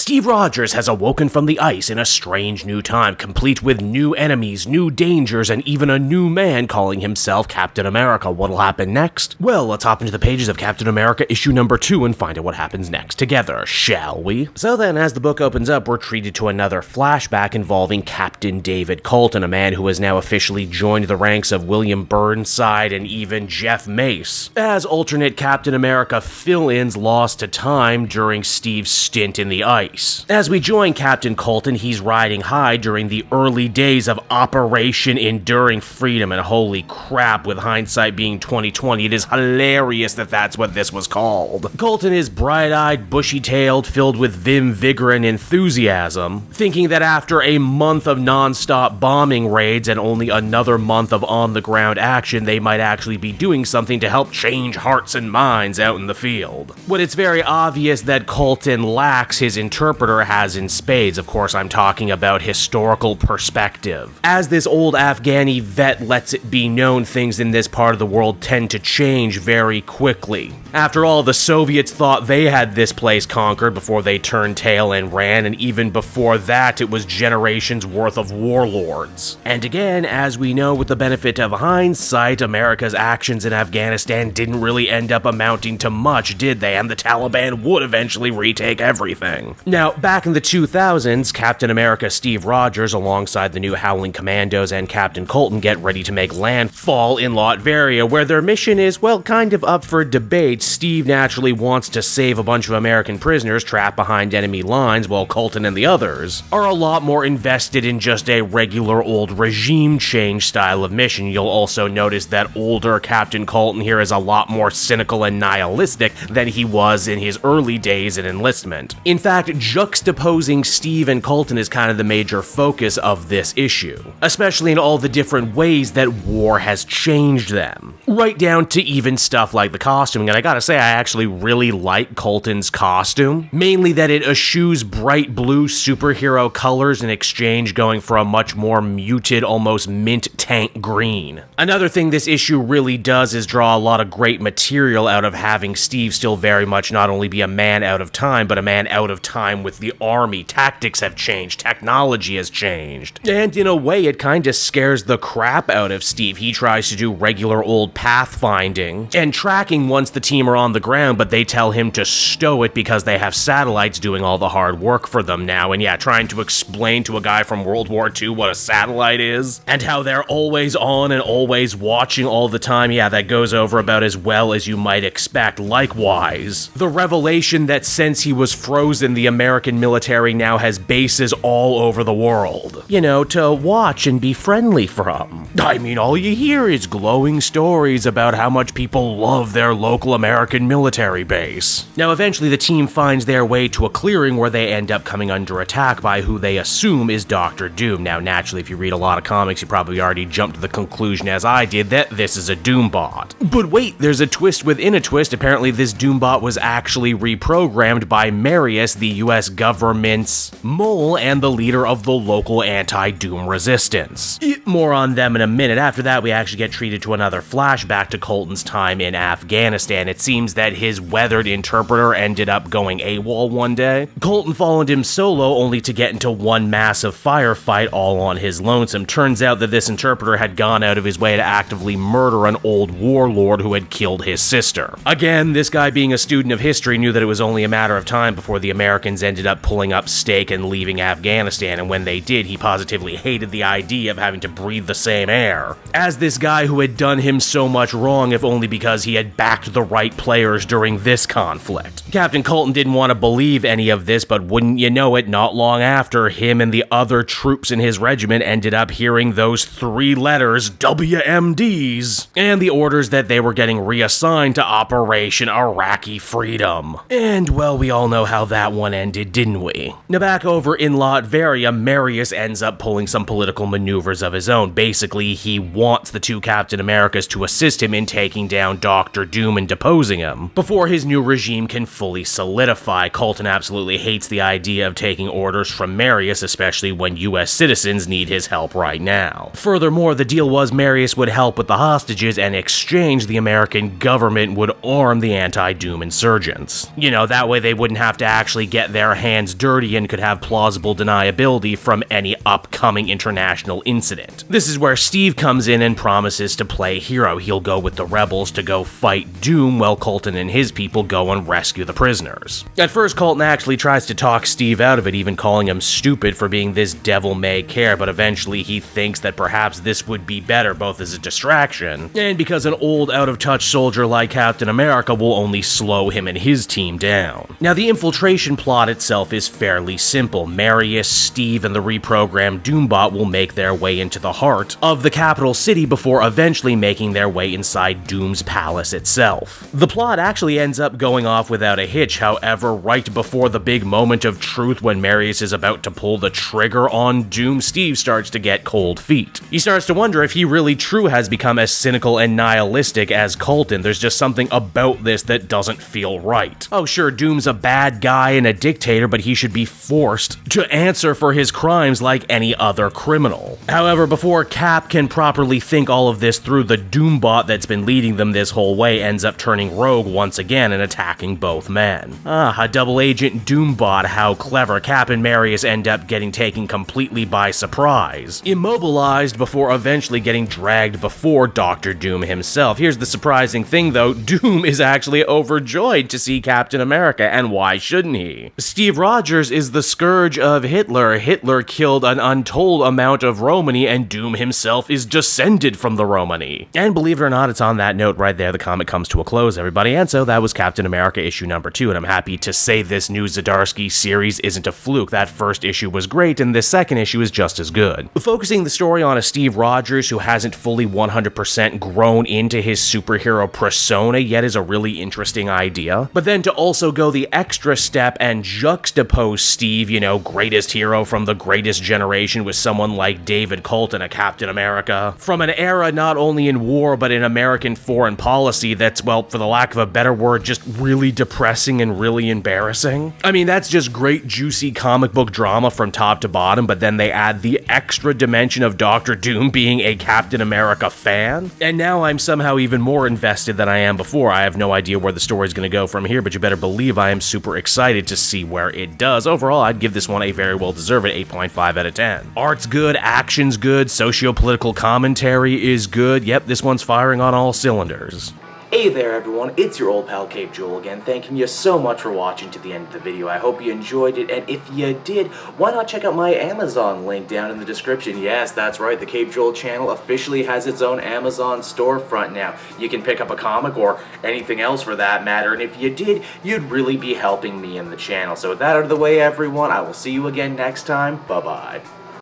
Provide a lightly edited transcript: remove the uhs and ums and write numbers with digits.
Steve Rogers has awoken from the ice in a strange new time, complete with new enemies, new dangers, and even a new man calling himself Captain America. What'll happen next? Well, let's hop into the pages of Captain America issue number 2 and find out what happens next together, shall we? So then, as the book opens up, we're treated to another flashback involving Captain David Colton, a man who has now officially joined the ranks of William Burnside and even Jeff Mace, as alternate Captain America fill-ins lost to time during Steve's stint in the ice. As we join Captain Colton, he's riding high during the early days of Operation Enduring Freedom, and holy crap, with hindsight being 2020, it is hilarious that that's what this was called. Colton is bright-eyed, bushy-tailed, filled with vim, vigor, and enthusiasm, thinking that after a month of non-stop bombing raids and only another month of on-the-ground action, they might actually be doing something to help change hearts and minds out in the field. But it's very obvious that Colton lacks his interpreter has in spades. Of course, I'm talking about historical perspective. As this old Afghani vet lets it be known, things in this part of the world tend to change very quickly. After all, the Soviets thought they had this place conquered before they turned tail and ran, and even before that, it was generations worth of warlords. And again, as we know with the benefit of hindsight, America's actions in Afghanistan didn't really end up amounting to much, did they? And the Taliban would eventually retake everything. Now, back in the 2000s, Captain America Steve Rogers, alongside the new Howling Commandos and Captain Colton, get ready to make landfall in Latveria, where their mission is, well, kind of up for debate. Steve naturally wants to save a bunch of American prisoners trapped behind enemy lines, while Colton and the others are a lot more invested in just a regular old regime change style of mission. You'll also notice that older Captain Colton here is a lot more cynical and nihilistic than he was in his early days in enlistment. In fact, juxtaposing Steve and Colton is kind of the major focus of this issue, especially in all the different ways that war has changed them, right down to even stuff like the costuming. And I gotta say, I actually really like Colton's costume, mainly that it eschews bright blue superhero colors in exchange going for a much more muted, almost mint tank green. Another thing this issue really does is draw a lot of great material out of having Steve still very much not only be a man out of time, but a man out of time with the army. Tactics have changed, technology has changed, and in a way it kinda scares the crap out of Steve. He tries to do regular old pathfinding and tracking once the team are on the ground, but they tell him to stow it because they have satellites doing all the hard work for them now. And yeah, trying to explain to a guy from World War II what a satellite is and how they're always on and always watching all the time, yeah, that goes over about as well as you might expect. Likewise, the revelation that since he was frozen, the American military now has bases all over the world, you know, to watch and be friendly from. I mean, all you hear is glowing stories about how much people love their local American military base. Now, eventually the team finds their way to a clearing where they end up coming under attack by who they assume is Dr. Doom. Now, naturally, if you read a lot of comics, you probably already jumped to the conclusion, as I did, that this is a Doombot. But wait, there's a twist within a twist. Apparently, this Doombot was actually reprogrammed by Marius, the US government's mole and the leader of the local anti-Doom resistance. More on them in a minute. After that, we actually get treated to another flashback to Colton's time in Afghanistan. It seems that his weathered interpreter ended up going AWOL one day. Colton followed him solo only to get into one massive firefight all on his lonesome. Turns out that this interpreter had gone out of his way to actively murder an old warlord who had killed his sister. Again, this guy, being a student of history, knew that it was only a matter of time before the Americans ended up pulling up stake and leaving Afghanistan, and when they did, he positively hated the idea of having to breathe the same air as this guy who had done him so much wrong, if only because he had backed the right players during this conflict. Captain Colton didn't want to believe any of this, but wouldn't you know it, not long after, him and the other troops in his regiment ended up hearing those 3 letters, WMDs, and the orders that they were getting reassigned to Operation Iraqi Freedom. And, well, we all know how that one ended, didn't we? Now, back over in Latveria, Marius ends up pulling some political maneuvers of his own. Basically, he wants the 2 Captain Americas to assist him in taking down Dr. Doom and deposing him before his new regime can fully solidify. Colton absolutely hates the idea of taking orders from Marius, especially when US citizens need his help right now. Furthermore, the deal was Marius would help with the hostages, and in exchange, the American government would arm the anti-Doom insurgents. You know, that way they wouldn't have to actually get their hands dirty and could have plausible deniability from any upcoming international incident. This is where Steve comes in and promises to play hero. He'll go with the rebels to go fight Doom while Colton and his people go and rescue the prisoners. At first, Colton actually tries to talk Steve out of it, even calling him stupid for being this devil-may-care, but eventually he thinks that perhaps this would be better both as a distraction and because an old out-of-touch soldier like Captain America will only slow him and his team down. Now, the infiltration plot itself is fairly simple. Marius, Steve, and the reprogrammed Doombot will make their way into the heart of the capital city before eventually making their way inside Doom's palace itself. The plot actually ends up going off without a hitch, however, right before the big moment of truth when Marius is about to pull the trigger on Doom, Steve starts to get cold feet. He starts to wonder if he really true has become as cynical and nihilistic as Colton. There's just something about this that doesn't feel right. Oh sure, Doom's a bad guy and a dictator, but he should be forced to answer for his crimes like any other criminal. However, before Cap can properly think all of this through, the Doombot that's been leading them this whole way ends up turning rogue once again and attacking both men. A double agent Doombot, how clever. Cap and Marius end up getting taken completely by surprise, immobilized before eventually getting dragged before Dr. Doom himself. Here's the surprising thing though, Doom is actually overjoyed to see Captain America, and why shouldn't he? Steve Rogers is the scourge of Hitler. Hitler killed an untold amount of Romani, and Doom himself is descended from the Romani. And believe it or not, it's on that note right there the comic comes to a close, everybody. And so that was Captain America issue number 2, and I'm happy to say this new Zdarsky series isn't a fluke. That first issue was great, and this second issue is just as good. Focusing the story on a Steve Rogers who hasn't fully 100% grown into his superhero persona yet is a really interesting idea. But then to also go the extra step and juxtapose Steve, you know, greatest hero from the greatest generation, with someone like David Colton, a Captain America, from an era not only in war but in American foreign policy that's, well, for the lack of a better word, just really depressing and really embarrassing. I mean, that's just great juicy comic book drama from top to bottom, but then they add the extra dimension of Dr. Doom being a Captain America fan, and now I'm somehow even more invested than I am before. I have no idea where the story's gonna go from here, but you better believe I am super excited to see where it does. Overall, I'd give this one a very well-deserved 8.5 out of 10. Art's good, action's good, socio-political commentary is good. Yep, this one's firing on all cylinders. Hey there everyone, it's your old pal Cape Joel again, thanking you so much for watching to the end of the video. I hope you enjoyed it, and if you did, why not check out my Amazon link down in the description. Yes, that's right, the Cape Joel channel officially has its own Amazon storefront now. You can pick up a comic or anything else for that matter, and if you did, you'd really be helping me in the channel. So with that out of the way everyone, I will see you again next time. Bye-bye.